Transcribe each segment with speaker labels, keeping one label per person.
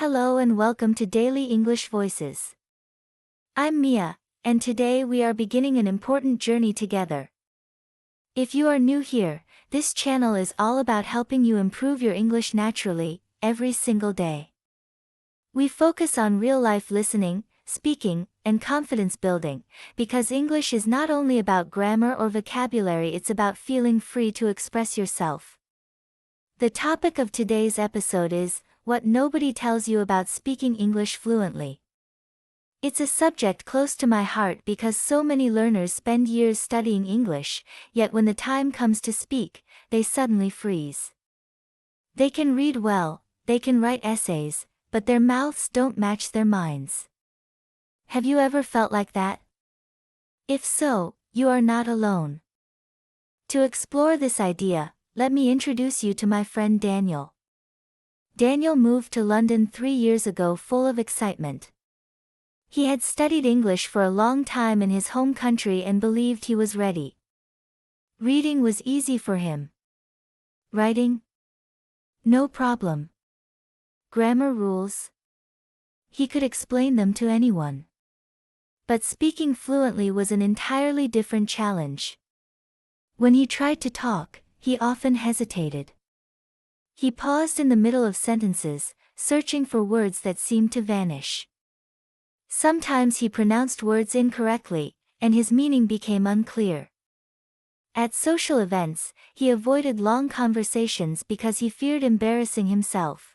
Speaker 1: Hello and welcome to Daily English Voices. I'm Mia, and today we are beginning an important journey together. If you are new here, this channel is all about helping you improve your English naturally, every single day. We focus on real-life listening, speaking, and confidence building, because English is not only about grammar or vocabulary, it's about feeling free to express yourself. The topic of today's episode is what nobody tells you about speaking English fluently. It's a subject close to my heart because so many learners spend years studying English, yet when the time comes to speak, they suddenly freeze. They can read well, they can write essays, but their mouths don't match their minds. Have you ever felt like that? If so, you are not alone. To explore this idea, let me introduce you to my friend Daniel. Daniel moved to London 3 years ago full of excitement. He had studied English for a long time in his home country and believed he was ready. Reading was easy for him. Writing? No problem. Grammar rules? He could explain them to anyone. But speaking fluently was an entirely different challenge. When he tried to talk, he often hesitated. He paused in the middle of sentences, searching for words that seemed to vanish. Sometimes he pronounced words incorrectly, and his meaning became unclear. At social events, he avoided long conversations because he feared embarrassing himself.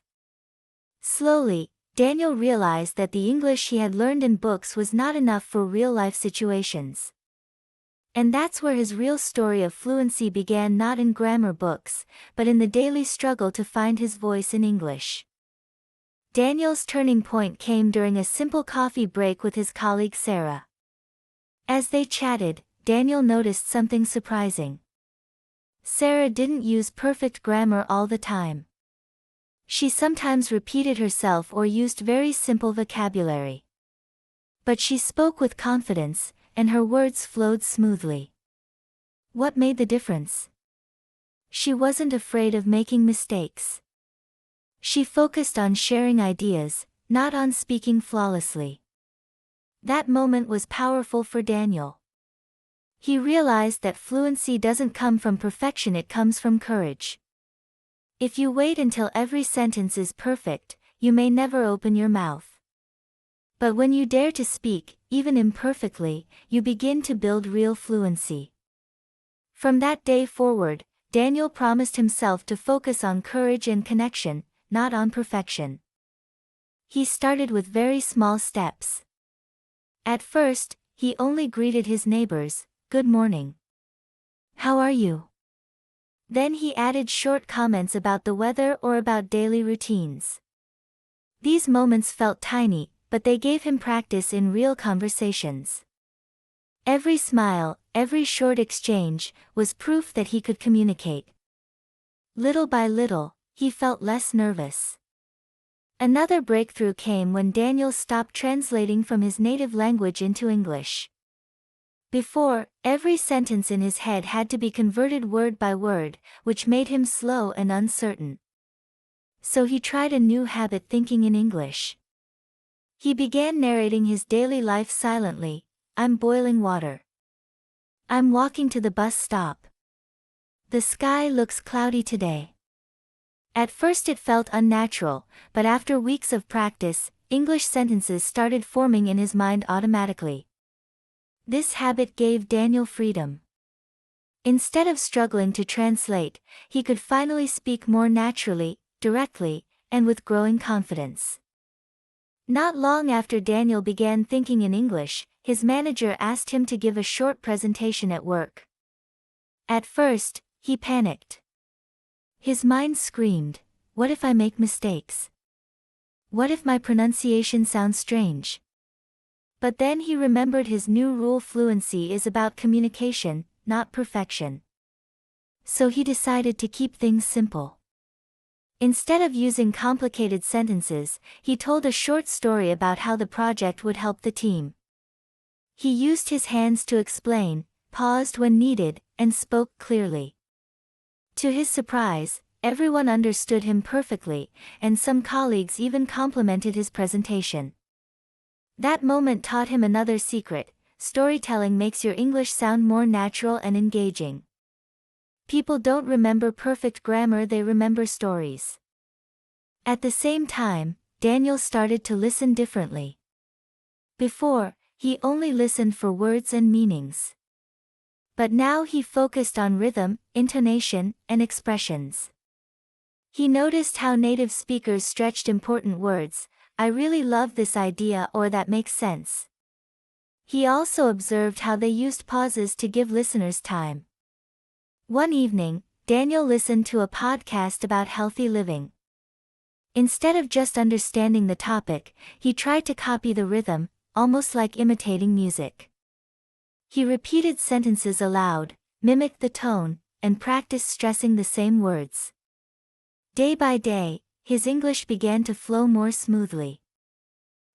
Speaker 1: Slowly, Daniel realized that the English he had learned in books was not enough for real-life situations. And that's where his real story of fluency began, not in grammar books, but in the daily struggle to find his voice in English. Daniel's turning point came during a simple coffee break with his colleague Sarah. As they chatted, Daniel noticed something surprising. Sarah didn't use perfect grammar all the time. She sometimes repeated herself or used very simple vocabulary. But she spoke with confidence, and her words flowed smoothly. What made the difference? She wasn't afraid of making mistakes. She focused on sharing ideas, not on speaking flawlessly. That moment was powerful for Daniel. He realized that fluency doesn't come from perfection, it comes from courage. If you wait until every sentence is perfect, you may never open your mouth. But when you dare to speak, even imperfectly, you begin to build real fluency. From that day forward, Daniel promised himself to focus on courage and connection, not on perfection. He started with very small steps. At first, he only greeted his neighbors, "Good morning. How are you?" Then he added short comments about the weather or about daily routines. These moments felt tiny, but they gave him practice in real conversations. Every smile, every short exchange, was proof that he could communicate. Little by little, he felt less nervous. Another breakthrough came when Daniel stopped translating from his native language into English. Before, every sentence in his head had to be converted word by word, which made him slow and uncertain. So he tried a new habit, thinking in English. He began narrating his daily life silently. "I'm boiling water. I'm walking to the bus stop. The sky looks cloudy today." At first it felt unnatural, but after weeks of practice, English sentences started forming in his mind automatically. This habit gave Daniel freedom. Instead of struggling to translate, he could finally speak more naturally, directly, and with growing confidence. Not long after Daniel began thinking in English, his manager asked him to give a short presentation at work. At first, he panicked. His mind screamed, "What if I make mistakes? What if my pronunciation sounds strange?" But then he remembered his new rule: fluency is about communication, not perfection. So he decided to keep things simple. Instead of using complicated sentences, he told a short story about how the project would help the team. He used his hands to explain, paused when needed, and spoke clearly. To his surprise, everyone understood him perfectly, and some colleagues even complimented his presentation. That moment taught him another secret: storytelling makes your English sound more natural and engaging. People don't remember perfect grammar, they remember stories. At the same time, Daniel started to listen differently. Before, he only listened for words and meanings. But now he focused on rhythm, intonation, and expressions. He noticed how native speakers stretched important words: "I really love this idea," or "that makes sense." He also observed how they used pauses to give listeners time. One evening, Daniel listened to a podcast about healthy living. Instead of just understanding the topic, he tried to copy the rhythm, almost like imitating music. He repeated sentences aloud, mimicked the tone, and practiced stressing the same words. Day by day, his English began to flow more smoothly.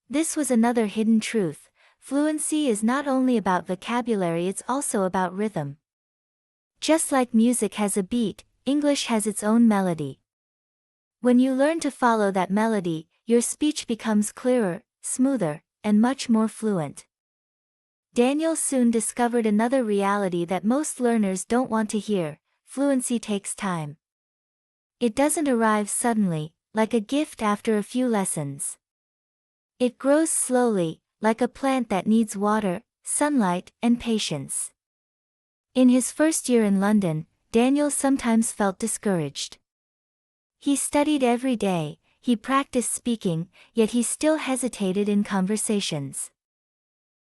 Speaker 1: This was another hidden truth: fluency is not only about vocabulary, it's also about rhythm. Just like music has a beat, English has its own melody. When you learn to follow that melody, your speech becomes clearer, smoother, and much more fluent. Daniel soon discovered another reality that most learners don't want to hear: fluency takes time. It doesn't arrive suddenly, like a gift after a few lessons. It grows slowly, like a plant that needs water, sunlight, and patience. In his first year in London, Daniel sometimes felt discouraged. He studied every day, he practiced speaking, yet he still hesitated in conversations.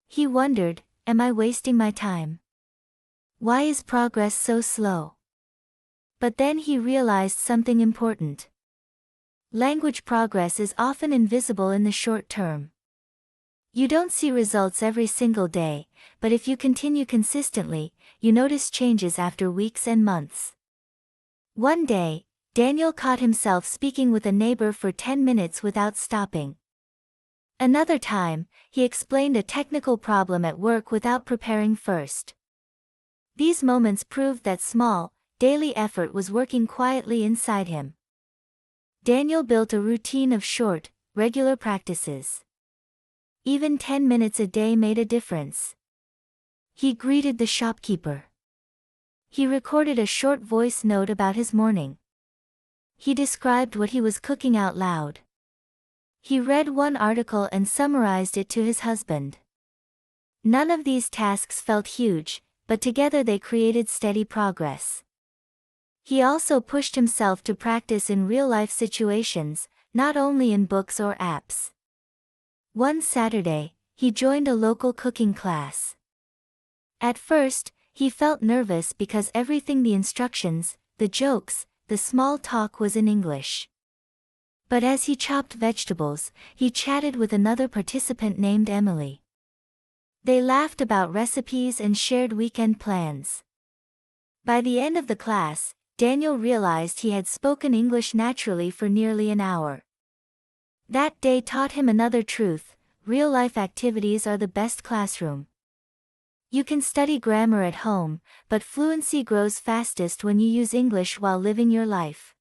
Speaker 1: He wondered, am I wasting my time? Why is progress so slow? But then he realized something important. Language progress is often invisible in the short term. You don't see results every single day, but if you continue consistently, you notice changes after weeks and months. One day, Daniel caught himself speaking with a neighbor for 10 minutes without stopping. Another time, he explained a technical problem at work without preparing first. These moments proved that small, daily effort was working quietly inside him. Daniel built a routine of short, regular practices. Even 10 minutes a day made a difference. He greeted the shopkeeper. He recorded a short voice note about his morning. He described what he was cooking out loud. He read one article and summarized it to his husband. None of these tasks felt huge, but together they created steady progress. He also pushed himself to practice in real-life situations, not only in books or apps. One Saturday, he joined a local cooking class. At first, he felt nervous because everything, the instructions, the jokes, the small talk, was in English. But as he chopped vegetables, he chatted with another participant named Emily. They laughed about recipes and shared weekend plans. By the end of the class, Daniel realized he had spoken English naturally for nearly an hour. That day taught him another truth: real-life activities are the best classroom. You can study grammar at home, but fluency grows fastest when you use English while living your life.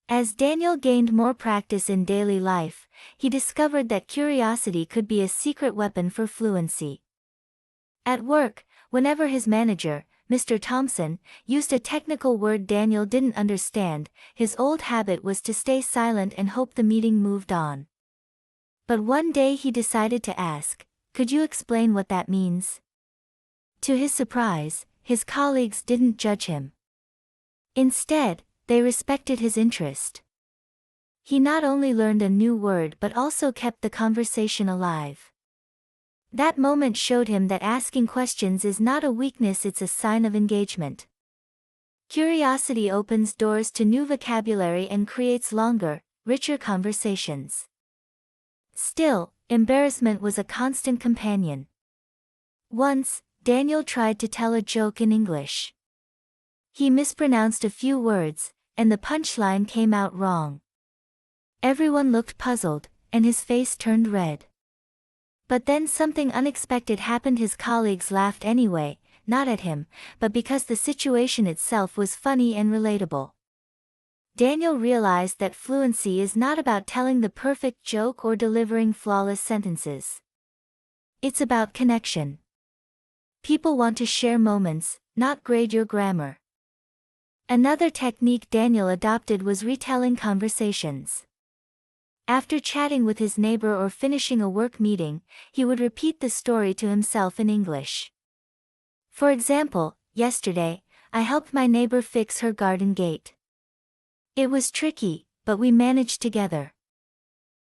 Speaker 1: As Daniel gained more practice in daily life, he discovered that curiosity could be a secret weapon for fluency. At work, whenever his manager, Mr. Thompson, used a technical word Daniel didn't understand, his old habit was to stay silent and hope the meeting moved on. But one day he decided to ask, "Could you explain what that means?" To his surprise, his colleagues didn't judge him. Instead, they respected his interest. He not only learned a new word but also kept the conversation alive. That moment showed him that asking questions is not a weakness, it's a sign of engagement. Curiosity opens doors to new vocabulary and creates longer, richer conversations. Still, embarrassment was a constant companion. Once, Daniel tried to tell a joke in English. He mispronounced a few words, and the punchline came out wrong. Everyone looked puzzled, and his face turned red. But then something unexpected happened. His colleagues laughed anyway, not at him, but because the situation itself was funny and relatable. Daniel realized that fluency is not about telling the perfect joke or delivering flawless sentences. It's about connection. People want to share moments, not grade your grammar. Another technique Daniel adopted was retelling conversations. After chatting with his neighbor or finishing a work meeting, he would repeat the story to himself in English. For example, yesterday, I helped my neighbor fix her garden gate. It was tricky, but we managed together.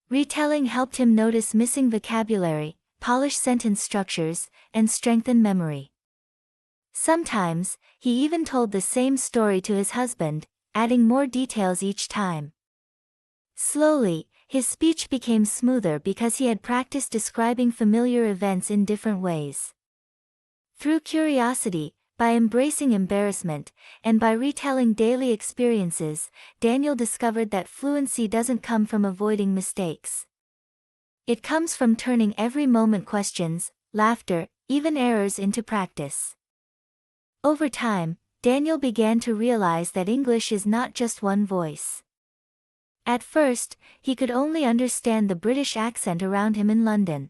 Speaker 1: Retelling helped him notice missing vocabulary, polish sentence structures, and strengthen memory. Sometimes, he even told the same story to his husband, adding more details each time. Slowly, his speech became smoother because he had practiced describing familiar events in different ways. Through curiosity, by embracing embarrassment, and by retelling daily experiences, Daniel discovered that fluency doesn't come from avoiding mistakes. It comes from turning every moment, questions, laughter, even errors into practice. Over time, Daniel began to realize that English is not just one voice. At first, he could only understand the British accent around him in London.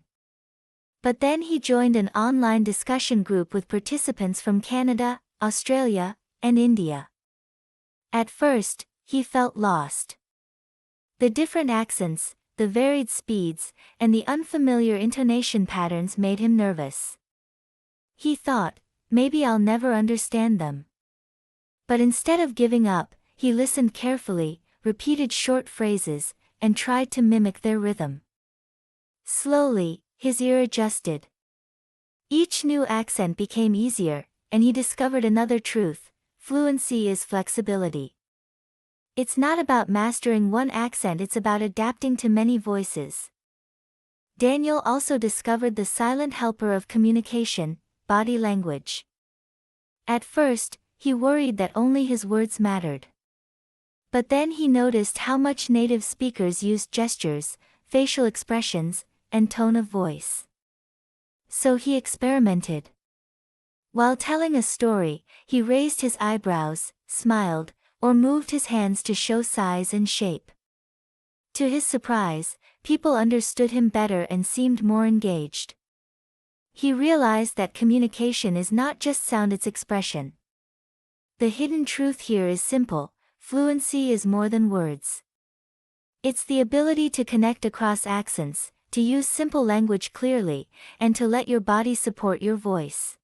Speaker 1: But then he joined an online discussion group with participants from Canada, Australia, and India. At first, he felt lost. The different accents, the varied speeds, and the unfamiliar intonation patterns made him nervous. He thought, maybe I'll never understand them. But instead of giving up, he listened carefully, repeated short phrases, and tried to mimic their rhythm. Slowly, his ear adjusted. Each new accent became easier, and he discovered another truth: fluency is flexibility. It's not about mastering one accent, it's about adapting to many voices. Daniel also discovered the silent helper of communication, body language. At first, he worried that only his words mattered. But then he noticed how much native speakers used gestures, facial expressions, and tone of voice. So he experimented. While telling a story, he raised his eyebrows, smiled, or moved his hands to show size and shape. To his surprise, people understood him better and seemed more engaged. He realized that communication is not just sound, it's expression. The hidden truth here is simple: fluency is more than words. It's the ability to connect across accents, to use simple language clearly, and to let your body support your voice.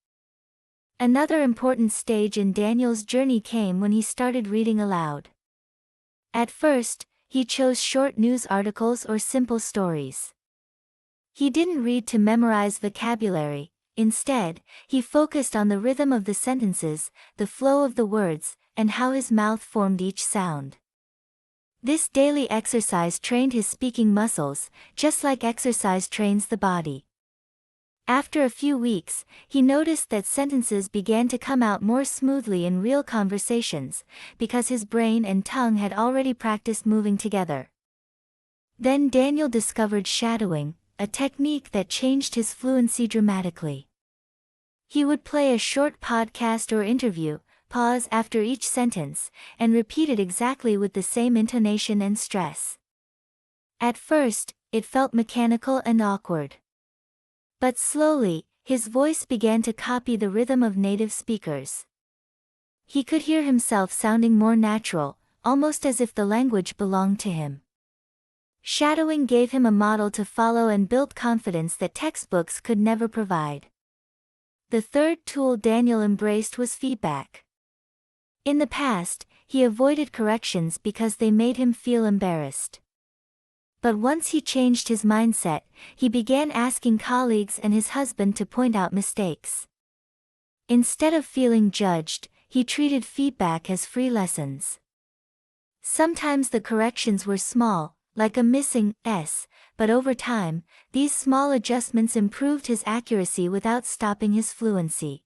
Speaker 1: Another important stage in Daniel's journey came when he started reading aloud. At first, he chose short news articles or simple stories. He didn't read to memorize vocabulary. Instead, he focused on the rhythm of the sentences, the flow of the words, and how his mouth formed each sound. This daily exercise trained his speaking muscles, just like exercise trains the body. After a few weeks, he noticed that sentences began to come out more smoothly in real conversations, because his brain and tongue had already practiced moving together. Then Daniel discovered shadowing, a technique that changed his fluency dramatically. He would play a short podcast or interview, pause after each sentence, and repeat it exactly with the same intonation and stress. At first, it felt mechanical and awkward. But slowly, his voice began to copy the rhythm of native speakers. He could hear himself sounding more natural, almost as if the language belonged to him. Shadowing gave him a model to follow and built confidence that textbooks could never provide. The third tool Daniel embraced was feedback. In the past, he avoided corrections because they made him feel embarrassed. But once he changed his mindset, he began asking colleagues and his husband to point out mistakes. Instead of feeling judged, he treated feedback as free lessons. Sometimes the corrections were small, like a missing S, but over time, these small adjustments improved his accuracy without stopping his fluency.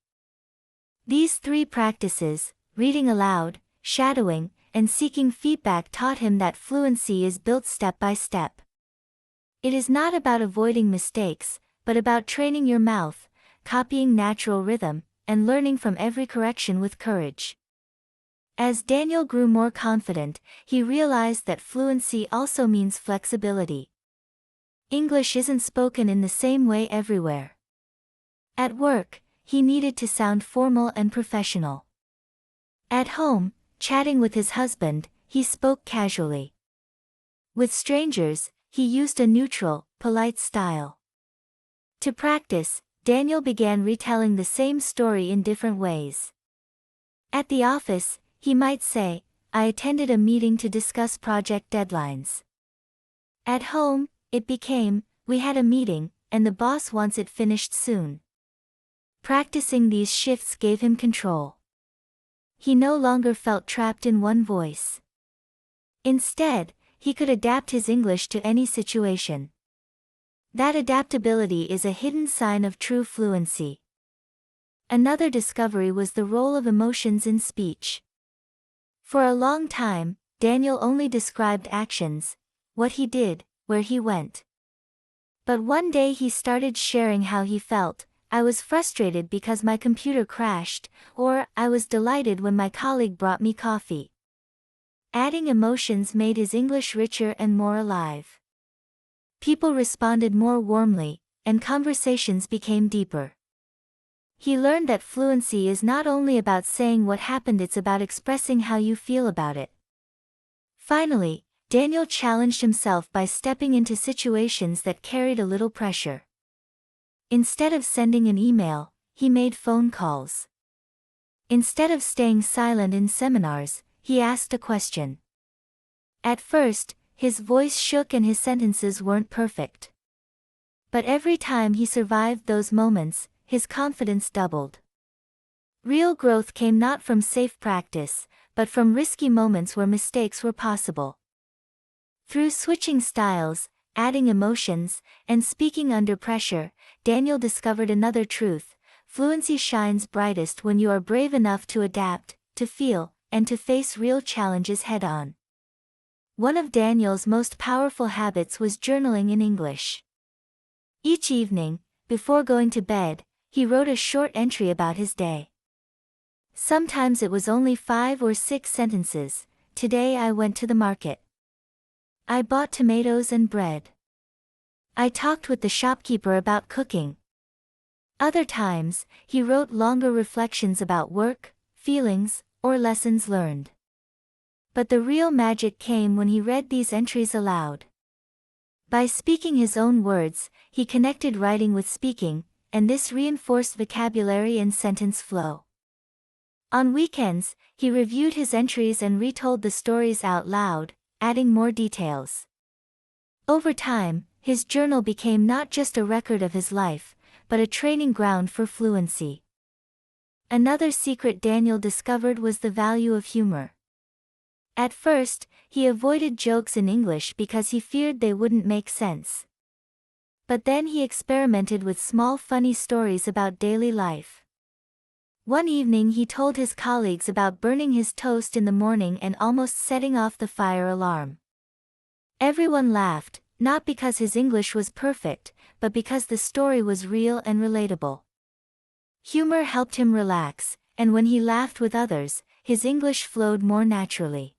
Speaker 1: These three practices, reading aloud, shadowing, and seeking feedback, taught him that fluency is built step by step. It is not about avoiding mistakes, but about training your mouth, copying natural rhythm, and learning from every correction with courage. As Daniel grew more confident, he realized that fluency also means flexibility. English isn't spoken in the same way everywhere. At work, he needed to sound formal and professional. At home, chatting with his husband, he spoke casually. With strangers, he used a neutral, polite style. To practice, Daniel began retelling the same story in different ways. At the office, he might say, "I attended a meeting to discuss project deadlines." At home, it became, "We had a meeting, and the boss wants it finished soon." Practicing these shifts gave him control. He no longer felt trapped in one voice. Instead, he could adapt his English to any situation. That adaptability is a hidden sign of true fluency. Another discovery was the role of emotions in speech. For a long time, Daniel only described actions, what he did, where he went. But one day he started sharing how he felt. "I was frustrated because my computer crashed," or "I was delighted when my colleague brought me coffee." Adding emotions made his English richer and more alive. People responded more warmly, and conversations became deeper. He learned that fluency is not only about saying what happened, it's about expressing how you feel about it. Finally, Daniel challenged himself by stepping into situations that carried a little pressure. Instead of sending an email, he made phone calls. Instead of staying silent in seminars, he asked a question. At first, his voice shook and his sentences weren't perfect. But every time he survived those moments, his confidence doubled. Real growth came not from safe practice, but from risky moments where mistakes were possible. Through switching styles, adding emotions, and speaking under pressure, Daniel discovered another truth: fluency shines brightest when you are brave enough to adapt, to feel, and to face real challenges head-on. One of Daniel's most powerful habits was journaling in English. Each evening, before going to bed, he wrote a short entry about his day. Sometimes it was only 5 or 6 sentences. "Today I went to the market. I bought tomatoes and bread. I talked with the shopkeeper about cooking." Other times, he wrote longer reflections about work, feelings, or lessons learned. But the real magic came when he read these entries aloud. By speaking his own words, he connected writing with speaking, and this reinforced vocabulary and sentence flow. On weekends, he reviewed his entries and retold the stories out loud, adding more details. Over time, his journal became not just a record of his life, but a training ground for fluency. Another secret Daniel discovered was the value of humor. At first, he avoided jokes in English because he feared they wouldn't make sense. But then he experimented with small funny stories about daily life. One evening he told his colleagues about burning his toast in the morning and almost setting off the fire alarm. Everyone laughed, not because his English was perfect, but because the story was real and relatable. Humor helped him relax, and when he laughed with others, his English flowed more naturally.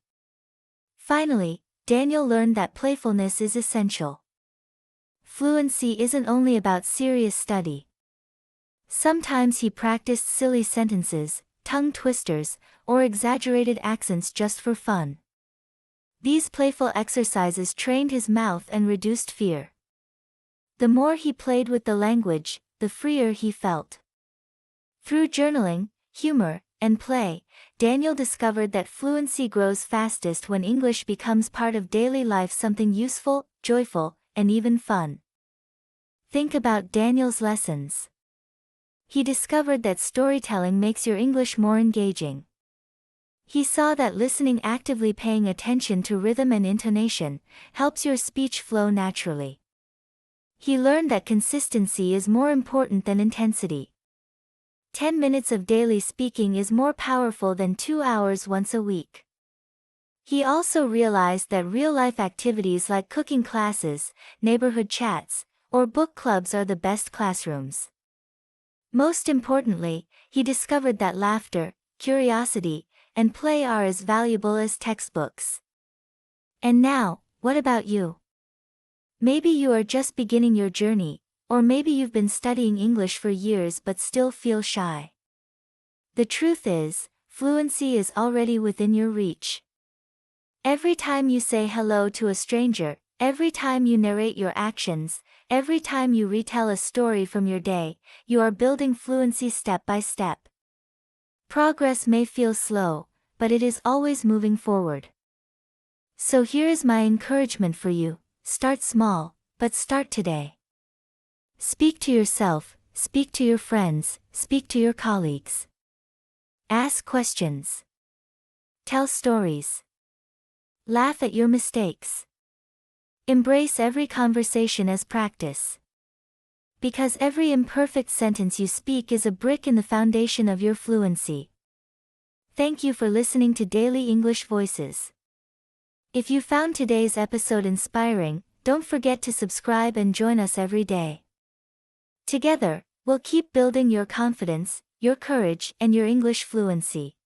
Speaker 1: Finally, Daniel learned that playfulness is essential. Fluency isn't only about serious study. Sometimes he practiced silly sentences, tongue twisters, or exaggerated accents just for fun. These playful exercises trained his mouth and reduced fear. The more he played with the language, the freer he felt. Through journaling, humor, and play, Daniel discovered that fluency grows fastest when English becomes part of daily life, something useful, joyful, and even fun. Think about Daniel's lessons. He discovered that storytelling makes your English more engaging. He saw that listening, actively paying attention to rhythm and intonation, helps your speech flow naturally. He learned that consistency is more important than intensity. 10 minutes of daily speaking is more powerful than 2 hours once a week. He also realized that real-life activities like cooking classes, neighborhood chats, or book clubs are the best classrooms. Most importantly, he discovered that laughter, curiosity, and play are as valuable as textbooks. And now, what about you? Maybe you are just beginning your journey, or maybe you've been studying English for years but still feel shy. The truth is, fluency is already within your reach. Every time you say hello to a stranger, every time you narrate your actions, every time you retell a story from your day, you are building fluency step by step. Progress may feel slow, but it is always moving forward. So here is my encouragement for you: start small, but start today. Speak to yourself, speak to your friends, speak to your colleagues. Ask questions. Tell stories. Laugh at your mistakes. Embrace every conversation as practice. Because every imperfect sentence you speak is a brick in the foundation of your fluency. Thank you for listening to Daily English Voices. If you found today's episode inspiring, don't forget to subscribe and join us every day. Together, we'll keep building your confidence, your courage, and your English fluency.